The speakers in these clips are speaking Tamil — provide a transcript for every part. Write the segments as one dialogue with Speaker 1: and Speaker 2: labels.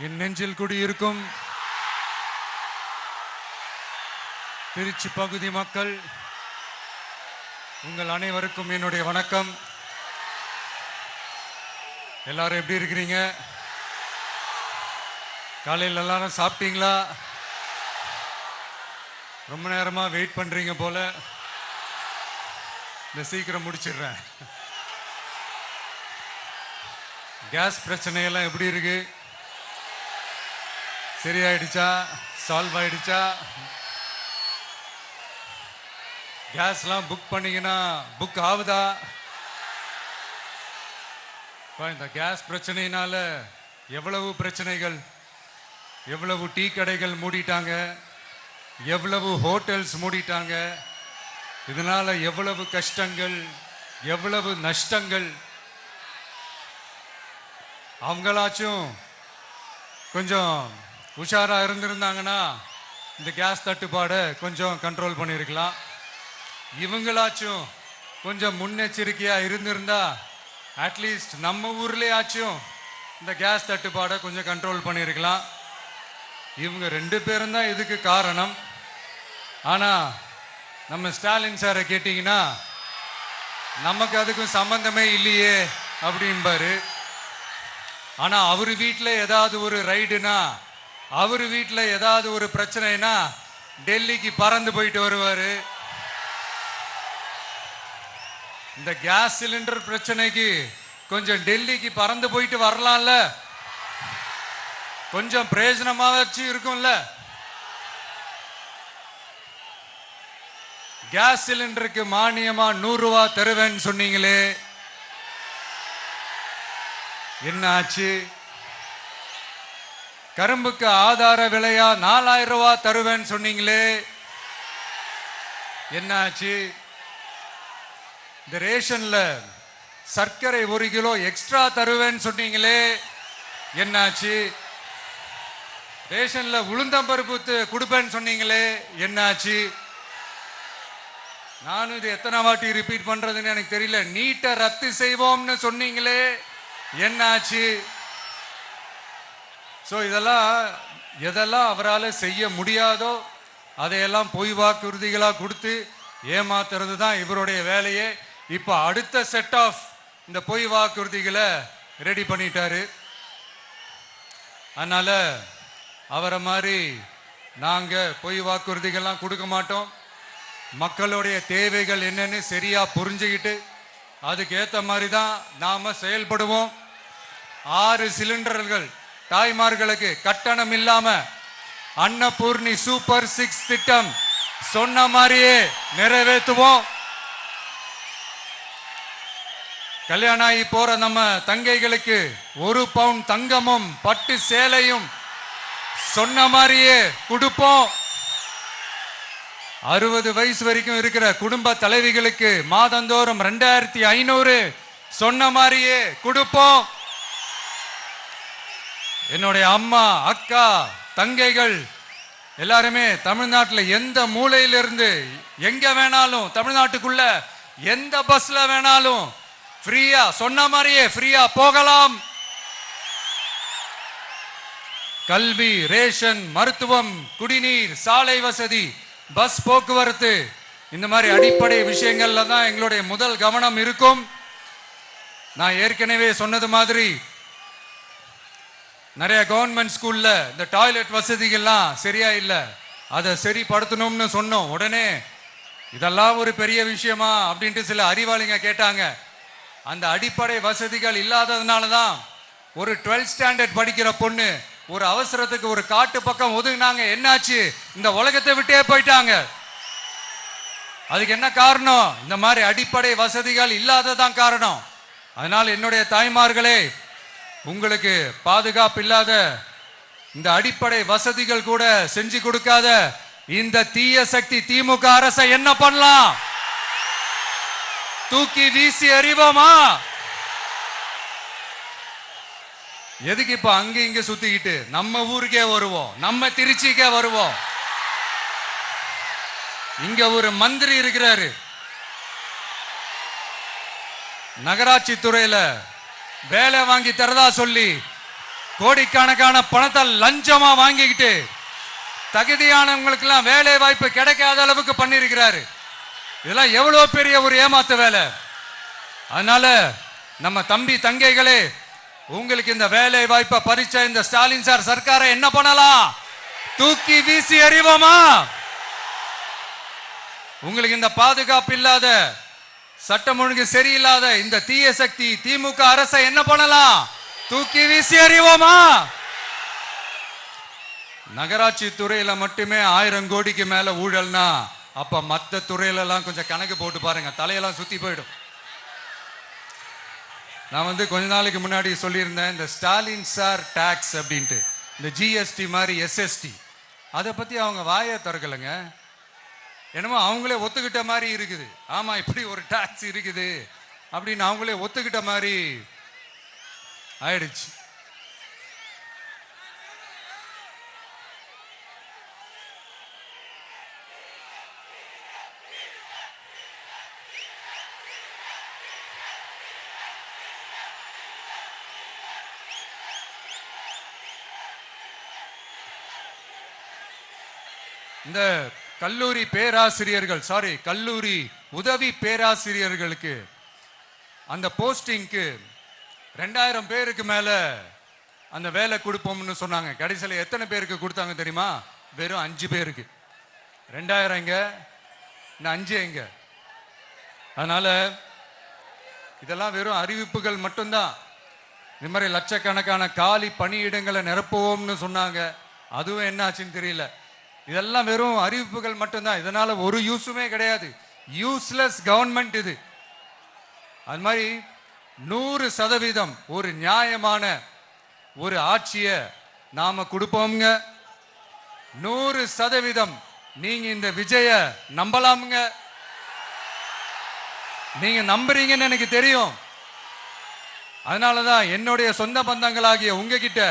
Speaker 1: என் நெஞ்சில் குடியிருக்கும் திருச்சி பகுதி மக்கள் உங்கள் அனைவருக்கும் என்னுடைய வணக்கம். எல்லாரும் எப்படி இருக்கிறீங்க? காலையில் எல்லாரும் சாப்பிட்டீங்களா? ரொம்ப நேரமா வெயிட் பண்றீங்க போல. இந்த சீக்கிரம் முடிச்சிடுறேன். கேஸ் பிரச்சனையெல்லாம் எப்படி இருக்கு? சரியாயிடுச்சா? சால்வ் ஆயிடுச்சா? கேஸ்லாம் புக் பண்ணீங்கன்னா புக் ஆகுதா? இந்த கேஸ் பிரச்சனையினால எவ்வளவு பிரச்சனைகள், எவ்வளவு டீ கடைகள் மூடிட்டாங்க, எவ்வளவு ஹோட்டல்ஸ் மூடிட்டாங்க, இதனால எவ்வளவு கஷ்டங்கள், எவ்வளவு நஷ்டங்கள். அவங்களாச்சும் கொஞ்சம் உஷாரா இருந்திருந்தாங்கன்னா இந்த கேஸ் தட்டுப்பாடை கொஞ்சம் கண்ட்ரோல் பண்ணியிருக்கலாம். இவங்களாச்சும் கொஞ்சம் முன்னெச்சரிக்கையா இருந்திருந்தா அட்லீஸ்ட் நம்ம ஊர்லயாச்சும் இந்த கேஸ் தட்டுப்பாடை கொஞ்சம் கண்ட்ரோல் பண்ணியிருக்கலாம். இவங்க 2 பேரும் தான் இதுக்கு காரணம். ஆனா நம்ம ஸ்டாலின் சாரை கேட்டீங்கன்னா நமக்கு அதுக்கும் சம்பந்தமே இல்லையே அப்படின்பாரு. ஆனா அவரு வீட்டில் ஏதாவது ஒரு ரைடுனா, அவரு வீட்டில் ஏதாவது ஒரு பிரச்சனைனா டெல்லிக்கு பறந்து போயிட்டு வருவாரு. இந்த கேஸ் சிலிண்டர் பிரச்சனைக்கு கொஞ்சம் டெல்லிக்கு பறந்து போயிட்டு வரலாம்ல, கொஞ்சம் பிரயோஜனமா வச்சு இருக்கும்ல. கேஸ் சிலிண்டருக்கு மானியமா 100 ரூபாய் தருவேன்னு சொன்னீங்களே, என்ன ஆச்சு? கரும்புக்கு ஆதார விலையா 4000 ரூபாய் தருவேன்னு சொன்னீங்களே, என்ன ஆச்சு? இந்த ரேஷன்ல சர்க்கரை 1 கிலோ எக்ஸ்ட்ரா தருவேன்னு சொன்னீங்களே, என்னாச்சு? ரேஷன்ல உளுந்தம்பருப்பு கொடுப்பேன்னு சொன்னீங்களே, என்னாச்சு? நானும் இது எத்தனை வாட்டி ரிப்பீட் பண்றதுன்னு எனக்கு தெரியல. நீட்டை ரத்து செய்வோம்னு சொன்னீங்களே, என்னாச்சு? ஸோ எதெல்லாம் அவரால் செய்ய முடியாதோ அதையெல்லாம் பொய் வாக்குறுதிகளாக கொடுத்து ஏமாத்துறது தான் இவருடைய வேலையே. இப்போ அடுத்த செட் ஆஃப் இந்த பொய் வாக்குறுதிகளை ரெடி பண்ணிட்டாரு. அதனால அவரை மாதிரி நாங்க பொய் வாக்குறுதிகள்லாம் கொடுக்க மாட்டோம். மக்களுடைய தேவைகள் என்னன்னு சரியா புரிஞ்சுக்கிட்டு அதுக்கேற்ற மாதிரி தான் நாம செயல்படுவோம். 6 சிலிண்டர்கள் தாய்மார்களுக்கு கட்டணம் இல்லாம அன்னபூர்ணி சூப்பர் 6 திட்டம் சொன்ன மாதிரியே நிறைவேற்றுவோம். கல்யாணம் ஆகி போற நம்ம தங்கைகளுக்கு 1 பவுன் தங்கமும் பட்டு சேலையும் சொன்ன மாதிரியே கொடுப்போம். 60 வயசு வரைக்கும் இருக்கிற குடும்ப தலைவிகளுக்கு மாதந்தோறும் 2500 சொன்ன மாதிரியே கொடுப்போம். என்னுடைய அம்மா, அக்கா, தங்கைகள் எல்லாருமே தமிழ்நாட்டில் எந்த மூலையிலிருந்து எங்க வேணாலும், தமிழ்நாட்டுக்குள்ள எந்த பஸ்ல வேணாலும் ஃப்ரீயா சொன்ன மாதிரியே ஃப்ரீயா போகலாம். கல்வி, ரேஷன், மருத்துவம், குடிநீர், சாலை வசதி, பஸ் போக்குவரத்து, இந்த மாதிரி அடிப்படை விஷயங்கள்ல தான் எங்களுடைய முதல் கவனம் இருக்கும். நான் ஏற்கனவே சொன்னது மாதிரி நிறைய கவர்மெண்ட் ஸ்கூல்ல இந்த டாய்லெட் வசதிகள்லாம் சரியா இல்லை, அதை சரிப்படுத்தணும்னு சொன்னோம். உடனே இதெல்லாம் ஒரு பெரிய விஷயமா அப்படின்ட்டு சில அறிவாளிங்க கேட்டாங்க. அந்த அடிப்படை வசதிகள் இல்லாததுனால தான் ஒரு 12th ஸ்டாண்டர்ட் படிக்கிற பொண்ணு ஒரு அவசரத்துக்கு ஒரு காட்டு பக்கம் ஒதுங்கினாங்க. என்னாச்சு? இந்த உலகத்தை விட்டே போயிட்டாங்க. அதுக்கு என்ன காரணம்? இந்த மாதிரி அடிப்படை வசதிகள் இல்லாததான் காரணம். அதனால் என்னுடைய தாய்மார்களே, உங்களுக்கு பாதுகாப்பு இல்லாத இந்த அடிப்படை வசதிகள் கூட செஞ்சு கொடுக்காத இந்த தீய சக்தி திமுக அரசை என்ன பண்ணலாம்? தூக்கி வீசி அறிவோமா? எதுக்கு இப்ப அங்க இங்க சுத்திக்கிட்டு நம்ம ஊருக்கே வருவோம், நம்ம திருச்சிக்கே வருவோம். இங்க ஒரு மந்திரி இருக்கிறாரு, நகராட்சி துறையில வேலை வாங்கி தரதா சொல்லி கோடிக்கணக்கான பணத்தை லஞ்சமா வாங்கிக்கிட்டு தகுதியானவங்களுக்கு எல்லாம் வேலை வாய்ப்பு கிடைக்காத அளவுக்கு பண்ணிருக்கிறாரு. இதெல்லாம் எவ்வளவு பெரிய ஒரு ஏமாத்து வேலை. அதனால நம்ம தம்பி தங்கைகளே, உங்களுக்கு இந்த வேலை வாய்ப்பை பறிச்ச இந்த ஸ்டாலின் சார் சர்க்காரை என்ன பண்ணலாம்? தூக்கி வீசி எறிவோமா? உங்களுக்கு இந்த பாதுகாப்பு இல்லாத, சட்டம் ஒழுங்கு சரியில்லாத இந்த தீய சக்தி திமுக அரசை என்ன பண்ணலாம்? தூக்கி வீசி எறிவோமா? நகராட்சி துறையில மட்டுமே 1000 கோடிக்கு மேல ஊழல்னா அப்ப மத்த துறையில எல்லாம் கொஞ்சம் கணக்கு போட்டு பாருங்க, தலையெல்லாம் சுத்தி போயிடும். நான் கொஞ்ச நாளைக்கு முன்னாடி சொல்லியிருந்தேன், இந்த ஸ்டாலின் சார் டாக்ஸ் அப்படின்ட்டு, இந்த ஜிஎஸ்டி மாதிரி எஸ்எஸ்டி, அதை பத்தி அவங்க வாயை திறக்கலைங்க. என்னமோ அவங்களே ஒத்துக்கிட்ட மாதிரி இருக்குது. ஆமா, இப்படி ஒரு டாக்ஸ் இருக்குது அப்படின்னு அவங்களே ஒத்துக்கிட்ட மாதிரி ஆயிடுச்சு. இந்த கல்லூரி பேராசிரியர்கள், கல்லூரி உதவி பேராசிரியர்களுக்கு அந்த போஸ்டிங்க்கு 2000 பேருக்கு மேல அந்த வேலை கொடுப்போம்னு சொன்னாங்க. கடைசியில் எத்தனை பேருக்கு கொடுத்தாங்க தெரியுமா? வெறும் 5 பேருக்கு. 2000 எங்க, இன்னும் 5 எங்க? அதனால இதெல்லாம் வெறும் அறிவிப்புகள் மட்டும்தான். இது மாதிரி லட்சக்கணக்கான காலி பணியிடங்களை நிரப்புவோம்னு சொன்னாங்க, அதுவும் என்ன ஆச்சுன்னு தெரியல. இதெல்லாம் வெறும் அறிவிப்புகள் மட்டும்தான். இதனால ஒரு யூஸுமே கிடையாது. யூஸ்லெஸ் கவர்மெண்ட் இது. அது மாதிரி 100% ஒரு நியாயமான ஒரு ஆட்சியை நாம கொடுப்போம்ங்க. 100% நீங்க இந்த விஜய நம்பலாமுங்க. நீங்க நம்புறீங்கன்னு எனக்கு தெரியும். அதனாலதான் என்னுடைய சொந்த பந்தங்களாகிய உங்ககிட்ட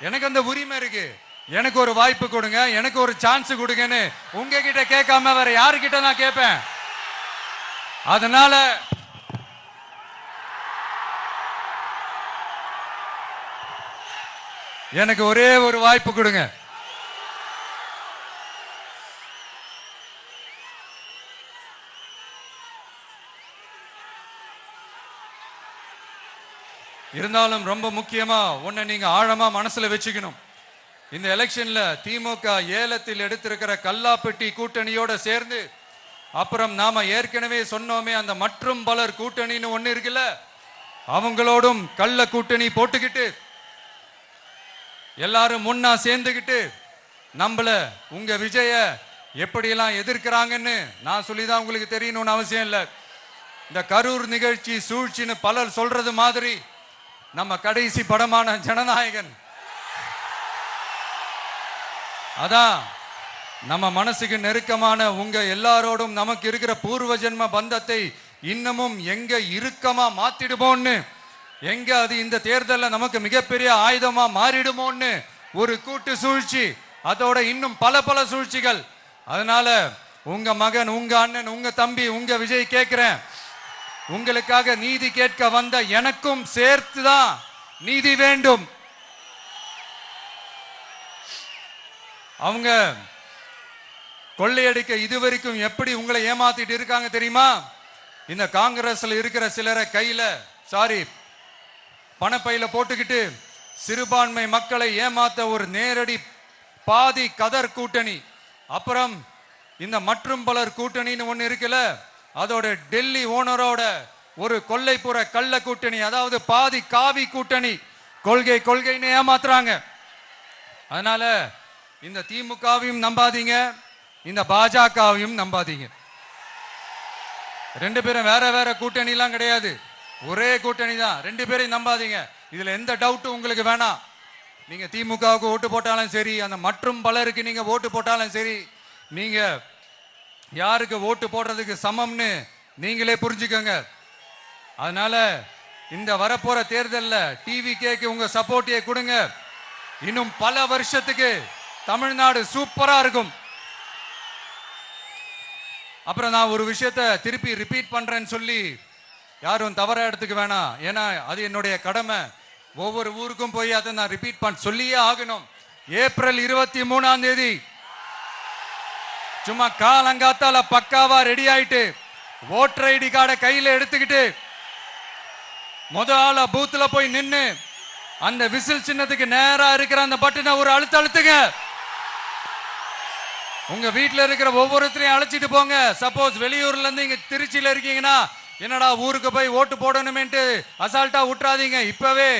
Speaker 1: எனக்கு அந்த உரிமை இருக்கு. எனக்கு ஒரு வாய்ப்பு கொடுங்க, எனக்கு ஒரு சான்ஸ் கொடுங்கன்னு உங்ககிட்ட கேட்காம வேற யாருக்கிட்ட நான் கேட்பேன்? அதனால எனக்கு ஒரே ஒரு வாய்ப்பு கொடுங்க. இருந்தாலும் ரொம்ப முக்கியமா ஒன்ன நீங்க ஆழமா மனசுல வச்சுக்கணும். இந்த எலெக்ஷன்ல திமுக ஏலத்தில் எடுத்திருக்கிற கல்லாப்பெட்டி கூட்டணியோட சேர்ந்து, அப்புறம் நாம ஏற்கனவே சொன்னோமே அந்த மற்றும் பலர் கூட்டணின்னு ஒண்ணு இருக்குல்ல, அவங்களோடும் கள்ள கூட்டணி போட்டுக்கிட்டு எல்லாரும் முன்னா சேர்ந்துக்கிட்டு நம்மள உங்க விஜய எப்படியெல்லாம் எதிர்க்கிறாங்கன்னு நான் சொல்லிதான் உங்களுக்கு தெரியணும்னு அவசியம் இல்லை. இந்த கரூர் நிகழ்ச்சி சூழ்ச்சின்னு பலர் சொல்றது மாதிரி நம்ம கடைசி படமான ஜனநாயகன், அதான் நம்ம மனசுக்கு நெருக்கமான உங்க எல்லாரோடும் நமக்கு இருக்கிற பூர்வ ஜென்ம பந்தத்தை இன்னமும் எங்க இறுக்கமா மாத்திடுமோன்னு, எங்க அது இந்த தேர்தலில் நமக்கு மிகப்பெரிய ஆயுதமா மாறிடுமோன்னு ஒரு கூட்டு சூழ்ச்சி, அதோட இன்னும் பல பல சூழ்ச்சிகள். அதனால உங்க மகன், உங்க அண்ணன், உங்க தம்பி, உங்க விஜய் கேட்கிறேன், உங்களுக்காக நீதி கேட்க வந்த எனக்கும் சேர்த்துதான் நீதி வேண்டும். அவங்க கொள்ளையடிக்க இதுவரைக்கும் எப்படி உங்களை ஏமாத்திட்டு இருக்காங்க தெரியுமா? இந்த காங்கிரஸ்ல இருக்கிற சிலரை கையில பணப்பையில போட்டுக்கிட்டு சிறுபான்மை மக்களை ஏமாத்த ஒரு நேரடி பாதி கதர் கூட்டணி, அப்புறம் இந்த மற்றும் பலர் கூட்டணின்னு ஒண்ணு இருக்குல்ல, அதோட டெல்லி ஓனரோட ஒரு கொள்ளைப்புற கள்ள கூட்டணி, அதாவது பாதி காவி கூட்டணி. கொள்கைன்னு ஏமாத்துறாங்க. அதனால இந்த திமுகவையும் நம்பாதீங்க, இந்த பாஜகவையும் நம்பாதீங்க. 2 பேரும் வேற வேற கூட்டணி எல்லாம் கிடையாது, ஒரே கூட்டணி தான். 2 பேரையும் நம்பாதீங்க. இதுல எந்த டவுட்டும் உங்களுக்கு வேணாம். நீங்க திமுகவுக்கு ஓட்டு போட்டாலும் சரி, அந்த மற்றும் பலருக்கு நீங்க ஓட்டு போட்டாலும் சரி, நீங்க யாருக்கு ஓட்டு போடுறதுக்கு சமம்னு நீங்களே புரிஞ்சுக்கோங்க. அதனால இந்த வரப்போற தேர்தலில் டிவிகேக்கு உங்க சப்போர்ட்டியை கொடுங்க. இன்னும் பல வருஷத்துக்கு தமிழ்நாடு சூப்பரா இருக்கும். அப்புறம் நான் ஒரு விஷயத்தை திருப்பி ரிப்பீட் பண்றேன்னு சொல்லி யாரும் தவறா எடுத்துக்க வேணாம். ஏன்னா அது என்னுடைய கடமை. ஒவ்வொரு ஊருக்கும் போய் அதை நான் ரிப்பீட் பண்ண சொல்லியே ஆகணும். ஏப்ரல் 23ஆம் தேதி சும்மா காலங்காத்தால பக்காவா ரெடி ஆயிட்டு ஓட்டர் ஐடி கார்டை கையில எடுத்துக்கிட்டு முதல்ல பூத்துல போய் நின்னு அந்த விசில் சின்னத்துக்கு நேரா இருக்கிற அந்த பட்டனை ஒரு அழுத்துங்க. உங்க வீட்டுல இருக்கிற ஒவ்வொருத்தரையும் அழைச்சிட்டு போங்க. சப்போஸ் வெளியூர்ல இருந்து இங்க திருச்சியில இருக்கீங்கன்னா என்னடா ஊருக்கு போய் ஓட்டு போடணுமேன்ட்டு அசால்ட்டா விட்டுறாதீங்க. இப்பவே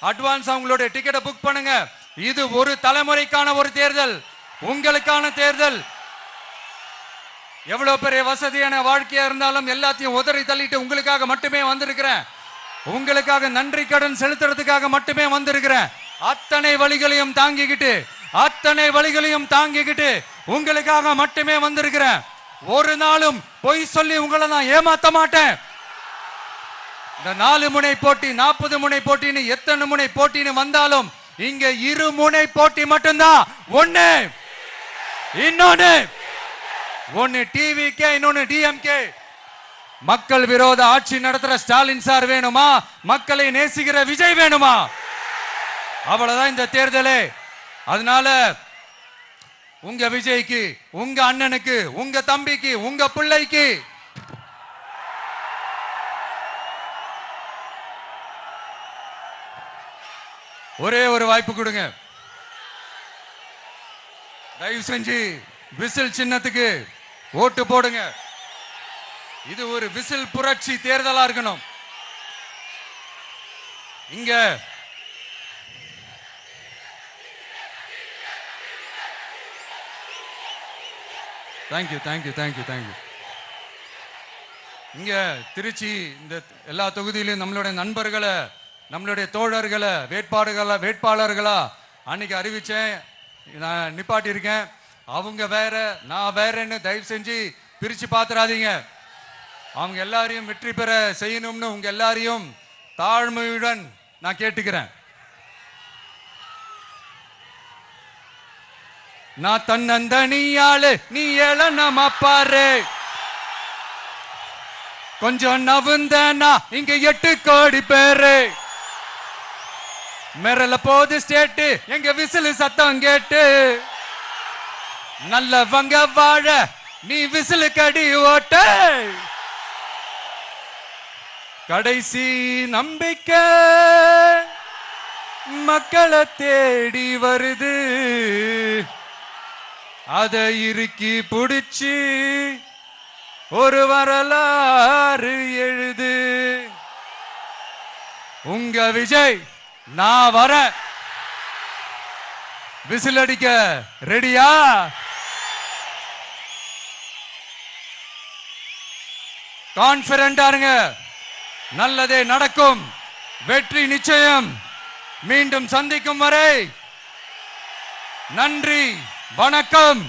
Speaker 1: அட்வான்ஸ் அவங்களோட டிக்கெட்டை புக் பண்ணுங்க. இது ஒரு தலைமுறைக்கான ஒரு தேர்தல், உங்களுக்கான தேர்தல். எவ்வளவு பெரிய வசதியான வாழ்க்கையா இருந்தாலும் எல்லாத்தையும் உதறி தள்ளிட்டு உங்களுக்காக மட்டுமே வந்திருக்கிறேன். உங்களுக்காக நன்றி கடன் செலுத்துறதுக்காக மட்டுமே வந்திருக்கிறேன். அத்தனை வழிகளையும் தாங்கிக்கிட்டு உங்களுக்காக மட்டுமே வந்திருக்கிறேன். ஒரு நாளும் பொய் சொல்லி உங்களை நான் ஏமாத்த மாட்டேன். இந்த 4 முனை போட்டி 40 முனை போட்டின்னு எத்தனை முனை போட்டின்னு வந்தாலும் இங்க 2 முனை போட்டி மட்டும்தான். ஒன்னு டிவிகே, இன்னொன்னு டிஎம்கே. மக்கள் விரோத ஆட்சி நடத்துற ஸ்டாலின் சார் வேணுமா, மக்களை நேசிக்கிற விஜய் வேணுமா? அவ்வளவுதான் இந்த தேர்தலே. அதனால உங்க விஜய்க்கு, உங்க அண்ணனுக்கு, உங்க தம்பிக்கு, உங்க பிள்ளைக்கு ஒரே ஒரு வாய்ப்பு கொடுங்க. தயவு செஞ்சு விசில் சின்னத்துக்கு ஓட்டு போடுங்க. இது ஒரு விசில் புரட்சி தேர்தலா இருக்கணும். இங்க தேங்க்யூ. இங்க திருச்சி இந்த எல்லா தொகுதியிலும் நம்மளுடைய நண்பர்களை, நம்மளுடைய தோழர்களை வேட்பாளர்களா அன்னைக்கு அறிவிச்சேன், நான் நிப்பாட்டி இருக்கேன். அவங்க வேற, நான் வேறன்னு தயவு செஞ்சு பிரிச்சு பாத்துறாதீங்க. அவங்க எல்லாரையும் வெற்றி பெற செய்யணும்னு உங்க எல்லாரையும் தாழ்மையுடன் நான் கேட்டுக்கிறேன். நான் தன்னந்தனியாளு, நீ ஏளனமா பாரு. கொஞ்சம் நவுந்தனா இங்க 8 கோடி பேரு. மிரல போது ஸ்டேட்டு எங்க விசில் சத்தம் கேட்டு. நல்லவங்க வாழ நீ விசிலு கடி ஓட்ட. கடைசி நம்பிக்கை மக்களை தேடி வருது. அதை இறுக்கி புடிச்சு ஒரு வரலாறு எழுது. உங்க விஜய் நான் வர. விசில் அடிக்க ரெடியா? கான்பிடண்டா இருங்க. நல்லதே நடக்கும். வெற்றி நிச்சயம். மீண்டும் சந்திக்கும் வரை நன்றி, வணக்கம்.